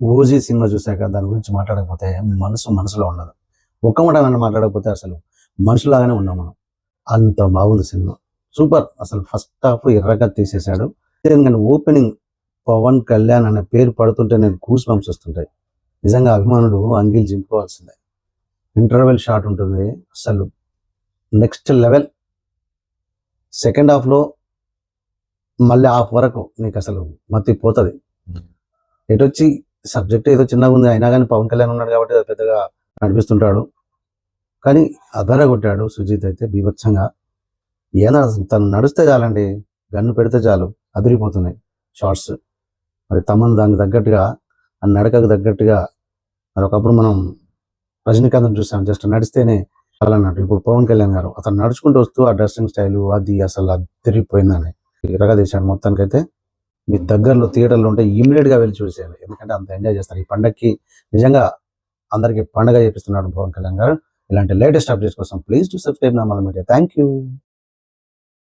OG cinema చూశాక దాని గురించి మాట్లాడకపోతే మనసులో ఉండదు. ఒక్క మాట నన్ను మాట్లాడకపోతే అసలు మనుషులాగానే ఉన్నాం మనం. అంత బాగుంది సినిమా. సూపర్. అసలు ఫస్ట్ హాఫ్ ఎర్రగా తీసేశాడు. ఎందుకంటే ఓపెనింగ్ పవన్ కళ్యాణ్ అనే పేరు పడుతుంటే నేను గూస్ బంప్స్ వస్తుంటాయి. నిజంగా అభిమానులు అంగీలు చింపుకోవాల్సిందే. ఇంటర్వెల్ షాట్ ఉంటుంది. అసలు నెక్స్ట్ లెవెల్. సెకండ్ హాఫ్లో మళ్ళీ హాఫ్ వరకు నీకు అసలు మత్తిపోతుంది. ఎటొచ్చి సబ్జెక్ట్ ఏదో చిన్నగా ఉంది అయినా కానీ పవన్ కళ్యాణ్ ఉన్నాడు కాబట్టి అది పెద్దగా నడిపిస్తుంటాడు. కానీ అదర కొట్టాడు సుజీత్ అయితే బీభత్సంగా. ఏదైనా తను నడిస్తే చాలండి, గన్ను పెడితే చాలు అదిరిపోతున్నాయి షార్ట్స్. మరి తమన్ దానికి తగ్గట్టుగా ఆ నడకకు తగ్గట్టుగా మరి ఒకప్పుడు మనం రజనీకాంత్ చూసాం, జస్ట్ నడిస్తేనే అన్నట్టు. ఇప్పుడు పవన్ కళ్యాణ్ గారు అతను నడుచుకుంటూ వస్తూ ఆ డ్రెస్సింగ్ స్టైలు అది అసలు అదిరిపోయిందని ఎరగా తీశాడు. మొత్తానికైతే మీ దగ్గరలో థియేటర్లో ఉంటే ఇమీడియట్గా వెళ్ళి చూసేయాలి, ఎందుకంటే అంత ఎంజాయ్ చేస్తారు. ఈ పండగకి నిజంగా అందరికీ పండగ చేపిస్తున్నాడు పవన్ కళ్యాణ్ గారు. ఇలాంటి లేటెస్ట్ అప్డేట్స్ కోసం ప్లీజ్ టు సబ్స్క్రైబ్ నా మల్ల మీడియా. Thank you.